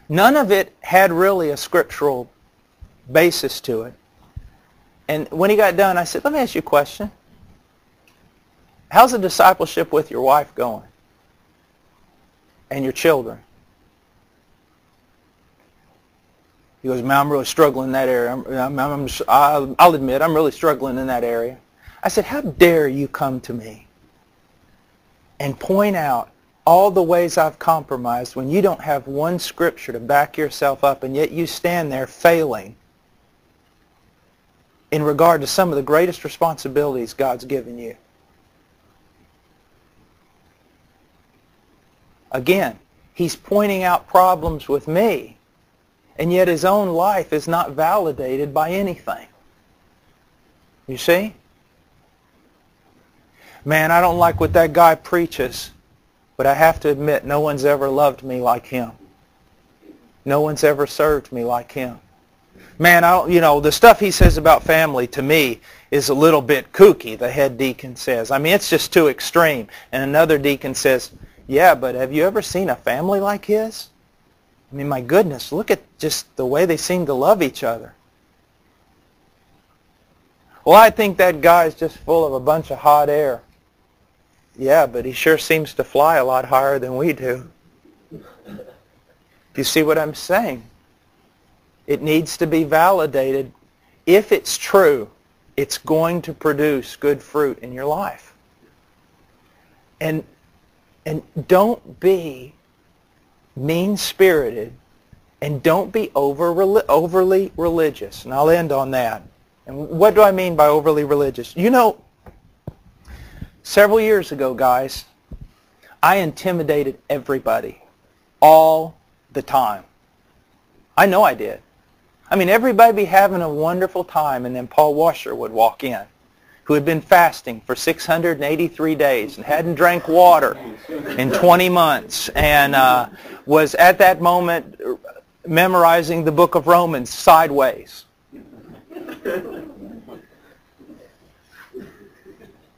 None of it had really a scriptural basis to it. And when he got done, I said, let me ask you a question. How's the discipleship with your wife going? And your children? He goes, man, I'm really struggling in that area. I'll admit, I'm really struggling in that area. I said, how dare you come to me and point out all the ways I've compromised when you don't have one scripture to back yourself up, and yet you stand there failing in regard to some of the greatest responsibilities God's given you. Again, he's pointing out problems with me, and yet his own life is not validated by anything. You see? Man, I don't like what that guy preaches, but I have to admit, no one's ever loved me like him. No one's ever served me like him. Man, the stuff he says about family to me is a little bit kooky, the head deacon says. I mean, it's just too extreme. And another deacon says, yeah, but have you ever seen a family like his? I mean, my goodness, look at just the way they seem to love each other. Well, I think that guy's just full of a bunch of hot air. Yeah, but he sure seems to fly a lot higher than we do. Do you see what I'm saying? It needs to be validated. If it's true, it's going to produce good fruit in your life. And don't be mean-spirited, and don't be overly religious. And I'll end on that. And what do I mean by overly religious? You know, several years ago, guys, I intimidated everybody all the time. I know I did. I mean, everybody be having a wonderful time, and then Paul Washer would walk in, who had been fasting for 683 days and hadn't drank water in 20 months and was at that moment memorizing the book of Romans sideways.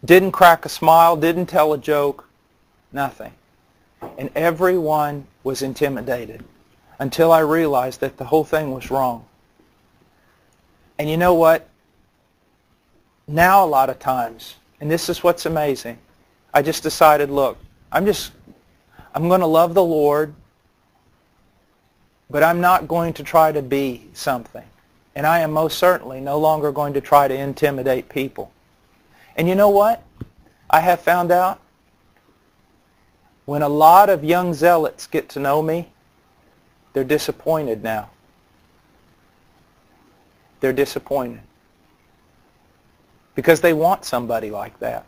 Didn't crack a smile, didn't tell a joke, nothing. And everyone was intimidated until I realized that the whole thing was wrong. And you know what? Now a lot of times, and this is what's amazing, I just decided, look, I'm going to love the Lord, but I'm not going to try to be something. And I am most certainly no longer going to try to intimidate people. And you know what? I have found out when a lot of young zealots get to know me, they're disappointed now. They're disappointed. Because they want somebody like that.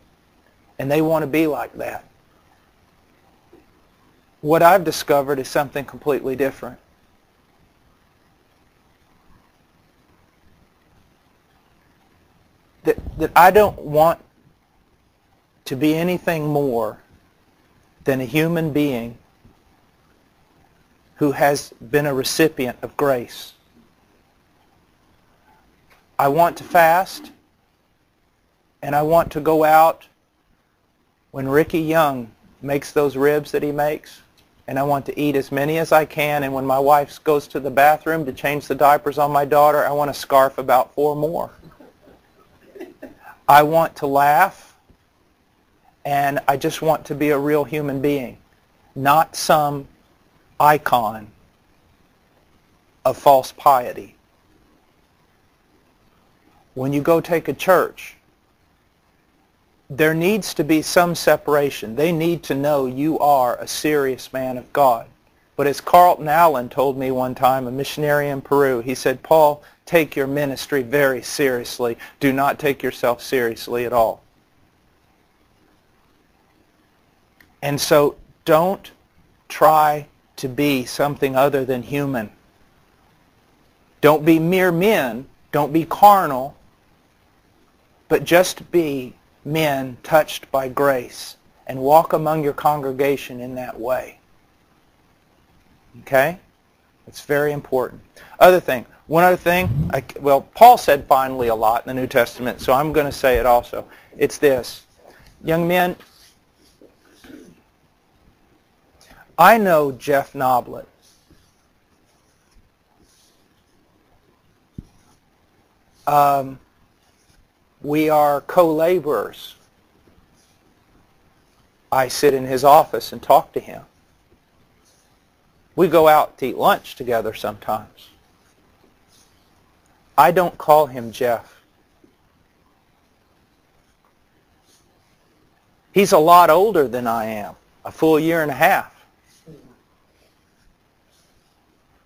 And they want to be like that. What I've discovered is something completely different. That I don't want to be anything more than a human being who has been a recipient of grace. I want to fast, and I want to go out when Ricky Young makes those ribs that he makes, and I want to eat as many as I can, and when my wife goes to the bathroom to change the diapers on my daughter, I want to scarf about 4 more. I want to laugh, and I just want to be a real human being, not some icon of false piety. When you go take a church, there needs to be some separation. They need to know you are a serious man of God. But as Carlton Allen told me one time, a missionary in Peru, he said, Paul, take your ministry very seriously. Do not take yourself seriously at all. And so don't try to be something other than human. Don't be mere men. Don't be carnal. But just be men touched by grace and walk among your congregation in that way. Okay? It's very important. One other thing, Paul said finally a lot in the New Testament, so I'm going to say it also. It's this. Young men, I know Jeff Noblet. We are co-laborers. I sit in his office and talk to him. We go out to eat lunch together sometimes. I don't call him Jeff. He's a lot older than I am, a full year and a half.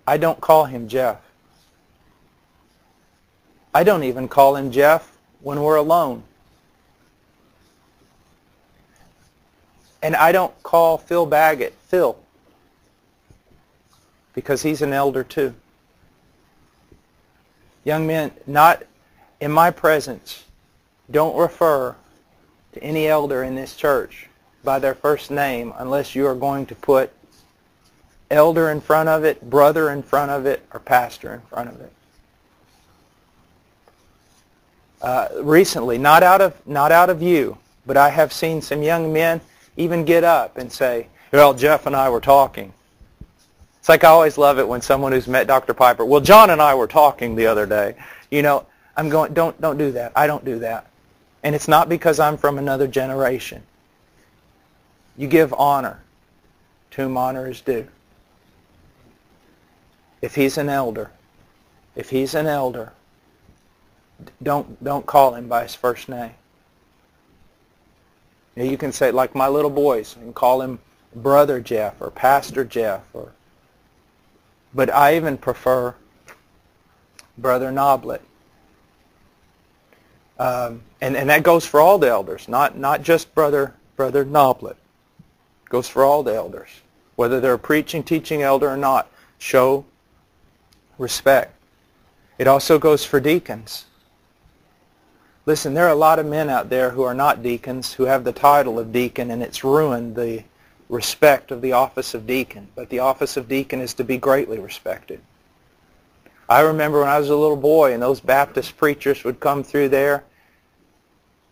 I don't call him Jeff. I don't even call him Jeff when we're alone. And I don't call Phil Baggett Phil, because he's an elder too. Young men, not in my presence, don't refer to any elder in this church by their first name unless you are going to put elder in front of it, brother in front of it, or pastor in front of it. Recently, not out of you, but I have seen some young men even get up and say, well, Jeff and I were talking. It's like I always love it when someone who's met Dr. Piper, well, John and I were talking the other day. You know, I'm going, don't do that. I don't do that. And it's not because I'm from another generation. You give honor to whom honor is due. If he's an elder, don't call him by his first name. You can say, like my little boys, and call him Brother Jeff or Pastor Jeff, but I even prefer Brother Noblet. And that goes for all the elders, not just Brother Noblet. It goes for all the elders, whether they're a preaching, teaching elder or not. Show respect. It also goes for deacons. Listen, there are a lot of men out there who are not deacons, who have the title of deacon, and it's ruined the respect of the office of deacon. But the office of deacon is to be greatly respected. I remember when I was a little boy and those Baptist preachers would come through there,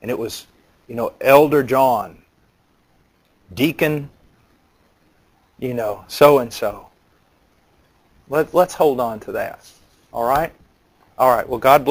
and it was, you know, Elder John, Deacon, you know, so-and-so. Let's hold on to that. All right? All right. Well, God bless.